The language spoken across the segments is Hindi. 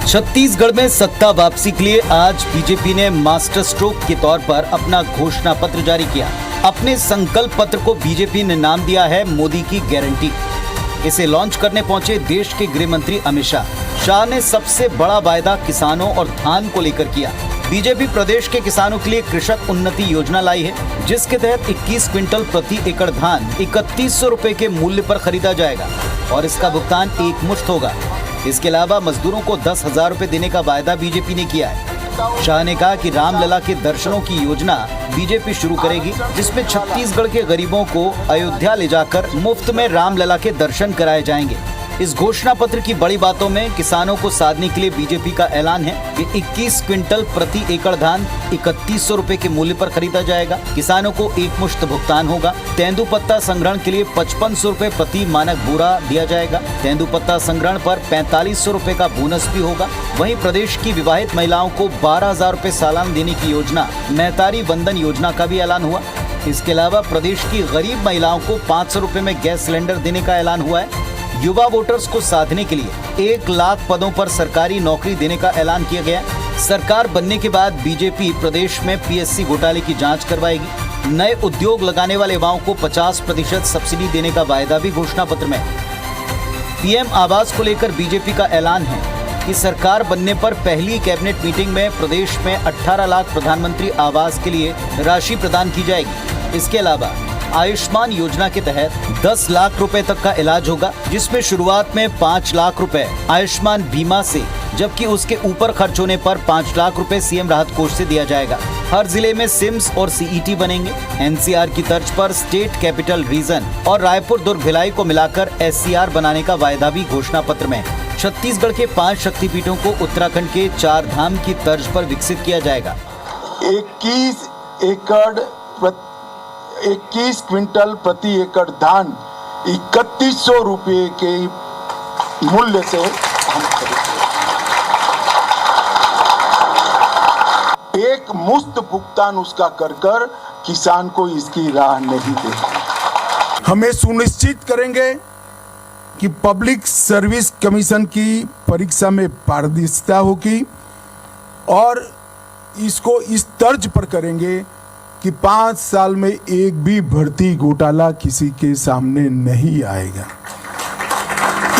छत्तीसगढ़ में सत्ता वापसी के लिए आज बीजेपी ने मास्टर स्ट्रोक के तौर पर अपना घोषणा पत्र जारी किया। अपने संकल्प पत्र को बीजेपी ने नाम दिया है मोदी की गारंटी। इसे लॉन्च करने पहुंचे देश के गृह मंत्री अमित शाह ने सबसे बड़ा वायदा किसानों और धान को लेकर किया। बीजेपी प्रदेश के किसानों के लिए कृषक उन्नति योजना लाई है, जिसके तहत 21 क्विंटल प्रति एकड़ धान 3100 रुपए के मूल्य पर खरीदा जाएगा और इसका भुगतान एक मुश्त होगा। इसके अलावा मजदूरों को 10,000 रुपए देने का वायदा बीजेपी ने किया है। शाह ने कहा कि रामलला के दर्शनों की योजना बीजेपी शुरू करेगी, जिसमें छत्तीसगढ़ के गरीबों को अयोध्या ले जाकर मुफ्त में रामलला के दर्शन कराए जाएंगे। इस घोषणा पत्र की बड़ी बातों में किसानों को साधने के लिए बीजेपी का ऐलान है कि 21 क्विंटल प्रति एकड़ धान 3100 रुपए के मूल्य पर खरीदा जाएगा। किसानों को एक मुश्त भुगतान होगा। तेंदुपत्ता संग्रहण के लिए 5500 रुपए प्रति मानक बोरा दिया जाएगा। तेंदुपत्ता संग्रहण पर 4500 रुपए का बोनस भी होगा। वहीं प्रदेश की विवाहित महिलाओं को 12,000 रुपए सालाना देने की योजना महतारी बंधन योजना का भी ऐलान हुआ। इसके अलावा प्रदेश की गरीब महिलाओं को 500 रुपए में गैस सिलेंडर देने का ऐलान हुआ है। युवा वोटर्स को साधने के लिए 1 लाख पदों पर सरकारी नौकरी देने का ऐलान किया गया। सरकार बनने के बाद बीजेपी प्रदेश में पीएससी घोटाले की जांच करवाएगी। नए उद्योग लगाने वाले युवाओं को 50% सब्सिडी देने का वायदा भी घोषणा पत्र में। पीएम आवास को लेकर बीजेपी का ऐलान है कि सरकार बनने पर पहली कैबिनेट मीटिंग में प्रदेश में 18 लाख प्रधानमंत्री आवास के लिए राशि प्रदान की जाएगी। इसके अलावा आयुष्मान योजना के तहत 10 लाख रुपए तक का इलाज होगा, जिसमें शुरुआत में 5 लाख रुपए आयुष्मान बीमा से, जबकि उसके ऊपर खर्च होने पर 5 लाख रुपए सीएम राहत कोष से दिया जाएगा। हर जिले में सिम्स और सीईटी बनेंगे। एनसीआर की तर्ज पर स्टेट कैपिटल रीजन और रायपुर दुर्ग भिलाई को मिलाकर एससीआर बनाने का वायदा भी घोषणा पत्र में है। छत्तीसगढ़ के 5 शक्तिपीठों को उत्तराखंड के 4 धाम की तर्ज पर विकसित किया जाएगा। 21 क्विंटल प्रति एकड़ धान 3100 रुपये के मूल्य से हम एक मुफ्त भुगतान उसका कर किसान को इसकी राह नहीं देगा। हमें सुनिश्चित करेंगे कि पब्लिक सर्विस कमीशन की परीक्षा में पारदर्शिता होगी और इसको इस तर्ज पर करेंगे कि 5 साल में एक भी भर्ती घोटाला किसी के सामने नहीं आएगा।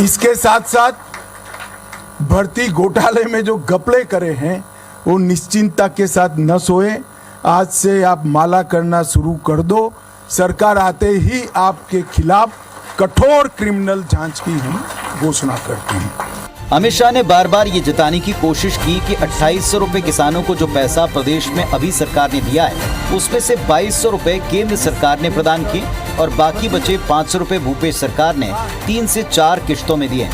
इसके साथ साथ भर्ती घोटाले में जो घपले करे हैं वो निश्चिंतता के साथ न सोए। आज से आप माला करना शुरू कर दो। सरकार आते ही आपके खिलाफ कठोर क्रिमिनल जांच की हम घोषणा करते हैं। अमित शाह ने बार बार ये जताने की कोशिश की कि 2800 रुपए किसानों को जो पैसा प्रदेश में अभी सरकार ने दिया है, उसमें से 2200 रुपए केंद्र सरकार ने प्रदान किए और बाकी बचे 500 रुपए भूपेश सरकार ने 3 से 4 किश्तों में दिए।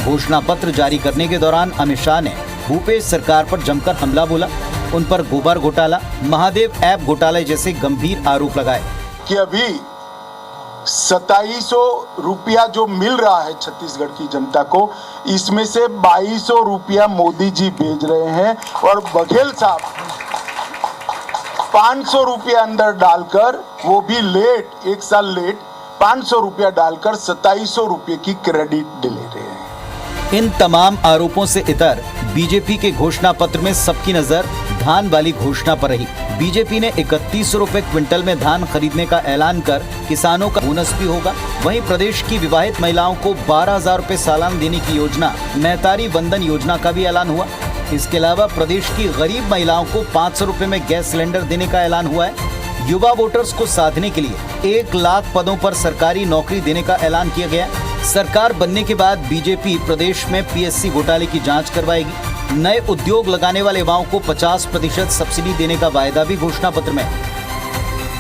घोषणा पत्र जारी करने के दौरान अमित शाह ने भूपेश सरकार पर जमकर हमला बोला। उन पर गोबर घोटाला, महादेव ऐप घोटाले जैसे गंभीर आरोप लगाए कि अभी 2700 रुपया जो मिल रहा है छत्तीसगढ़ की जनता को, इसमें से 2200 रुपया मोदी जी भेज रहे हैं और बघेल साहब 500 रुपया अंदर डालकर, वो भी लेट, 1 साल लेट, 500 रुपया डालकर 2700 रुपये की क्रेडिट ले रहे हैं। इन तमाम आरोपों से इतर बीजेपी के घोषणा पत्र में सबकी नजर धान वाली घोषणा पर रही। बीजेपी ने 3100 रुपए क्विंटल में धान खरीदने का ऐलान कर किसानों का बोनस भी होगा। वहीं प्रदेश की विवाहित महिलाओं को 12,000 रुपए सालाना देने की योजना महतारी बंधन योजना का भी ऐलान हुआ। इसके अलावा प्रदेश की गरीब महिलाओं को 500 रुपए में गैस सिलेंडर देने का ऐलान हुआ है। युवा वोटर्स को साधने के लिए 1 लाख पदों पर सरकारी नौकरी देने का ऐलान किया गया। सरकार बनने के बाद बीजेपी प्रदेश में पीएससी घोटाले की जांच करवाएगी। नए उद्योग लगाने वाले युवाओं को 50% सब्सिडी देने का वायदा भी घोषणा पत्र में।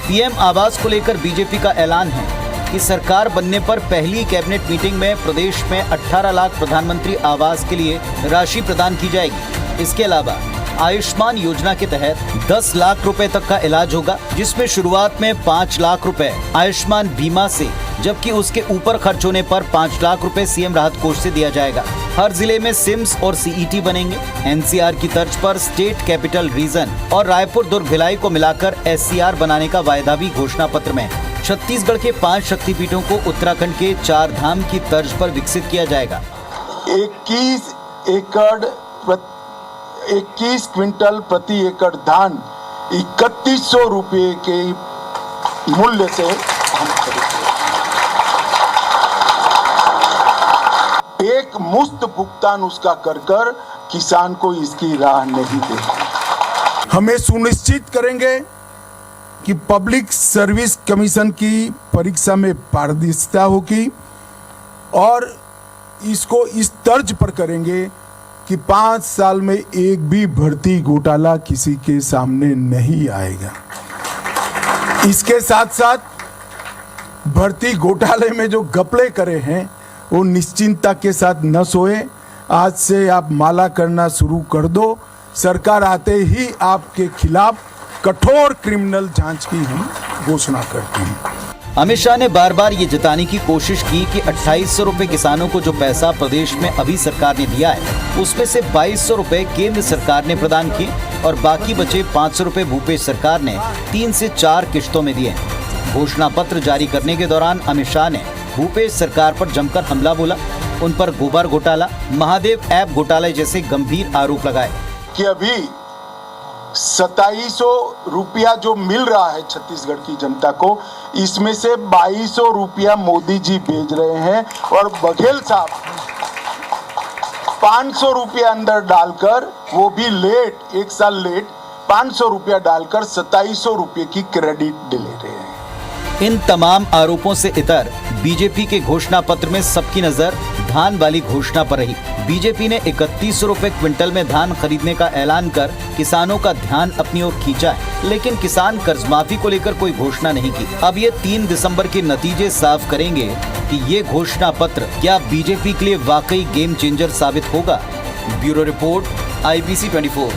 पीएम आवास को लेकर बीजेपी का ऐलान है कि सरकार बनने पर पहली कैबिनेट मीटिंग में प्रदेश में 18 लाख प्रधानमंत्री आवास के लिए राशि प्रदान की जाएगी। इसके अलावा आयुष्मान योजना के तहत 10 लाख रुपए तक का इलाज होगा, जिसमें शुरुआत में 5 लाख रुपए आयुष्मान बीमा से, जबकि उसके ऊपर खर्च होने पर 5 लाख रुपए सीएम राहत कोष से दिया जाएगा। हर जिले में सिम्स और सीईटी बनेंगे। एनसीआर की तर्ज पर स्टेट कैपिटल रीजन और रायपुर दुर्ग भिलाई को मिलाकर एससीआर बनाने का वायदा भी घोषणा पत्र में है। छत्तीसगढ़ के 5 शक्तिपीठों को उत्तराखंड के 4 धाम की तर्ज पर विकसित किया जाएगा। 21 21 क्विंटल प्रति एकड़ धान 3100 रुपये के मूल्य से हम खरीदते। एक मुफ्त भुगतान उसका कर किसान को इसकी राह नहीं देगा। हमें सुनिश्चित करेंगे कि पब्लिक सर्विस कमीशन की परीक्षा में पारदर्शिता होगी और इसको इस तर्ज पर करेंगे कि 5 साल में एक भी भर्ती घोटाला किसी के सामने नहीं आएगा। इसके साथ साथ भर्ती घोटाले में जो घपले करे हैं वो निश्चिंतता के साथ न सोए। आज से आप माला करना शुरू कर दो। सरकार आते ही आपके खिलाफ कठोर क्रिमिनल जांच की हम घोषणा करते हैं। अमित शाह ने बार बार ये जताने की कोशिश की कि 2800 रुपए किसानों को जो पैसा प्रदेश में अभी सरकार ने दिया है उसमें से 2200 रुपए केंद्र सरकार ने प्रदान किए और बाकी बचे 500 रुपए भूपेश सरकार ने 3 से 4 किश्तों में दिए। घोषणा पत्र जारी करने के दौरान अमित शाह ने भूपेश सरकार पर जमकर हमला बोला, उन पर गोबर घोटाला, महादेव ऐप घोटाले जैसे गंभीर आरोप लगाए कि अभी 2700 रुपया जो मिल रहा है छत्तीसगढ़ की जनता को, इसमें से 2200 रुपया मोदी जी भेज रहे हैं और बघेल साहब 500 रुपया अंदर डालकर, वो भी लेट, 1 साल लेट, 500 रुपया डालकर 2700 रुपये की क्रेडिट ले रहे हैं। इन तमाम आरोपों से इतर बीजेपी के घोषणा पत्र में सबकी नजर धान वाली घोषणा पर रही। बीजेपी ने 3100 रुपए क्विंटल में धान खरीदने का ऐलान कर किसानों का ध्यान अपनी ओर खींचा है, लेकिन किसान कर्ज माफी को लेकर कोई घोषणा नहीं की। अब ये 3 दिसंबर के नतीजे साफ करेंगे कि ये घोषणा पत्र क्या बीजेपी के लिए वाकई गेम चेंजर साबित होगा। Bureau report, IBC 24।